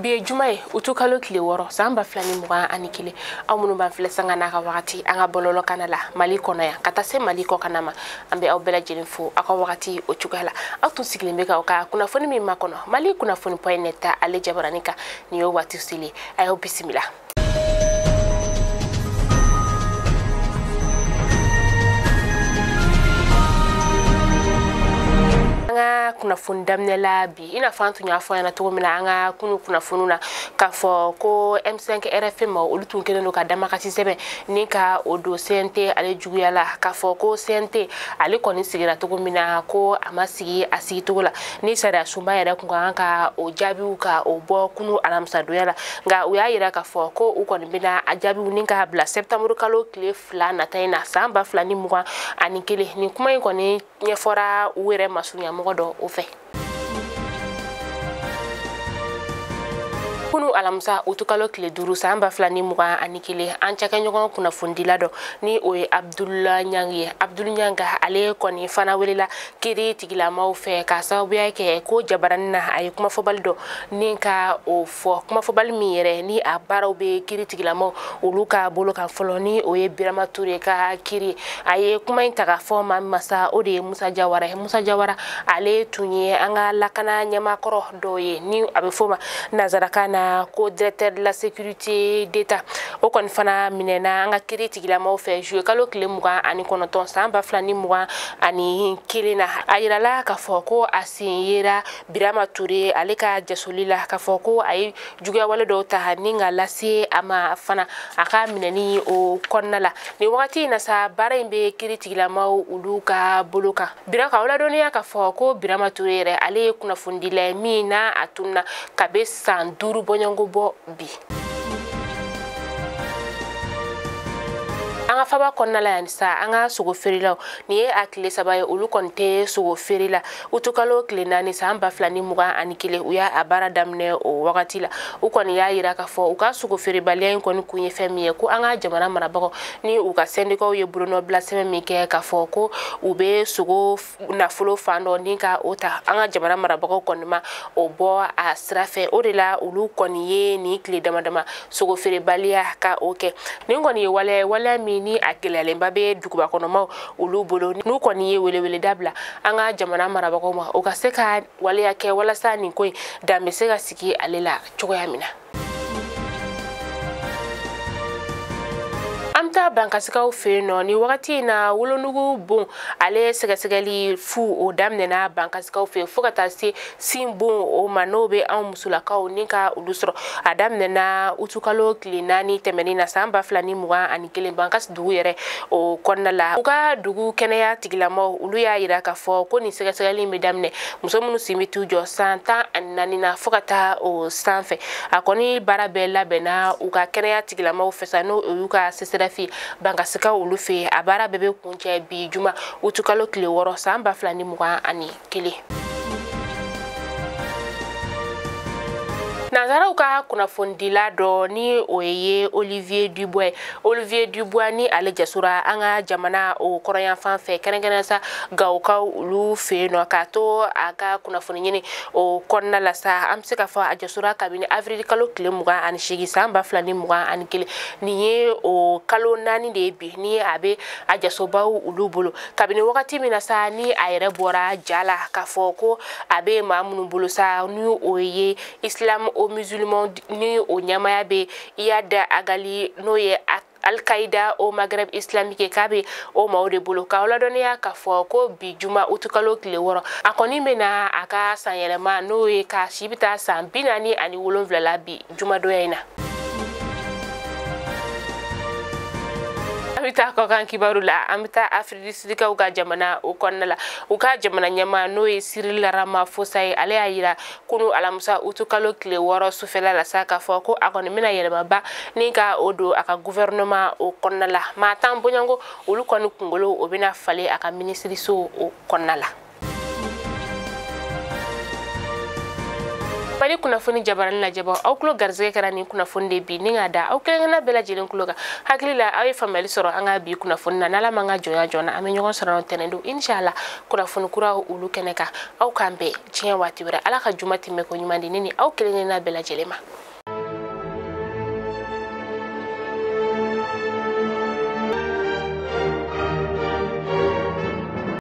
Bi jumai utukalo kile woro samba flani muga anikile amunu ban file sanga na wakati anga bololo kanala Malikona ya katase Maliko kanama ambe au bela jelinfo aka wakati ochugala autu sigilimeka oka kuna foni mi makono Malikunafoni poineta ale jabaranika niyo watu sili ayo bisimila. Anga kuna fundamne labi ina fantu nyafo yana to mina anga kuna fununa kafo ko M5 RFM olutu kene ka dama kasi sebe nika odo sente ale juguyala kafo ko sente ale koni sigira to mina ko amasigi asigi to la ni sara sumba yara kunga ka o jabi ka obo kunu alamsa doyala nga uya yira kafo ko ukoni bina ajabi uninka bla septembre kalo kle flana taina samba flani muwa anikele ni kuma ikoni nyefora uwere masunya modo ofe kunu alamsa utukalo kile duru samba flani muga anikile anchaka nyogon kuna fundila do ni oye Abdullah Nyanga ale koni fana welela kiri tigila maufe ka sababu yake ko jabaranna ay kuma fobaldo ninka o fo kuma fobal mire ni abaro be kiri tigila mau uluka boloka foloni oye Birama Touré ka kiri ay kuma intaka fo masa ode Musa Jawara ale tunye anga lakana nyama koro doye ni abefoma nazarakana ko directeur de la sécurité d'état o kon fana minena anga kiri tigila mau fe jouer kalo kile muga ani konoton samba flani muga ani kilina ayirala ka foko asinyera Birama Touré aleka jasolila ka foko ay juga wala do tahaninga lasi ama fana aka mineni o konnala ni wakati na sa barimbe kiri tigila mau uluka boloka biraka wala donia ka foko Birama Touré ale kuna fundile mina atuna kabe sanduru bonyango bo bi anga faba konnala yansa anga sugo ferila ni akile sabaye ulu konte sugo ferila utukalo klenani samba flani muga anikile uya abara damne o wakati la ukoni ya yira ka fo uka sugo feribaliya koni kunye femiye ko anga jamana marabako ni uka sendiko ye Bruno blaseme mike ka fo ko ube sugo na fulo fando ninka ota anga jamana marabako konima obo a strafe orila ulu koni ye ni kle damadama sugo feribaliya ka oke ningoni wala mi ni akele mbabe dukuba kono ma ulu bolo nu koni ye wele dabla anga jamana marabako ma o ka seka wale yake wala sani koy da mesega siki alela chogo yamina amta bankasika ofeno ni wakati na wolonugu bon ale segasegali fu o damne na bankasika ofe fokata se simbon o manobe an musulaka o ninka ulusro adamne na utukalo klinani temeni na samba flani muga anikele bankas dugu yere o konnala uka dugu keneya tigilamo uluya ira ka fo ko ni segasegali medamne musomunu simitu jo santa anani na fokata o sanfe akoni barabella bena uka keneya tigilamo fesano uka sesera fi bankasika ulufe abara bebe kunche bi juma utukalo kile woro samba flani muga ani kile Nazara uka kuna fundila do ni oye Olivier Dubois ni ale jasura anga jamana o koroyan fanfe kenengena sa gauka ulu fe no kato aga kuna funyini o konna la sa amsika fa ajasura kabini avril kalo kile muga an shigi samba flani muga an kile niye o kalo nani de bi ni abe ajasoba ulu bolo kabini wakati mina sa ni ayre bora jala kafoko abe mamunu bolo sa ni oye Islam o musulman ni o nyamaya be yada agali noye Al-Qaïda o Maghreb islamique kabe o maude bolo ka wala donia ka fo ko bi juma utukalo kile woro akoni mena aka sanyelema noye ka shibita sambinani ani wolonvla la bi juma doyena amita ko kan kibarula amita Afrique sidika uka jamana o konnala uka jamana nyama noye Cyril Rama fosay ale ayira kunu alamusa utukalo kile woro sufela la saka foko akoni mina yelema ba ninka odo aka gouvernement o konnala matam bonyango ulu konu kungolo obina fale aka ministry so o konnala Malikunafoni jabaran la jaba aw kulo garzege kara ni kunafoni de bi ni ngada aw kelengena bela jelen kulo ga hakili la aw family soro anga bi kunafoni na nala manga joya jona ame nyogon soro no tenendu inshallah kunafoni kura ulu keneka aw kambe cien wati wera ala ka jumati me ko nyumandi nini aw kelengena bela jelema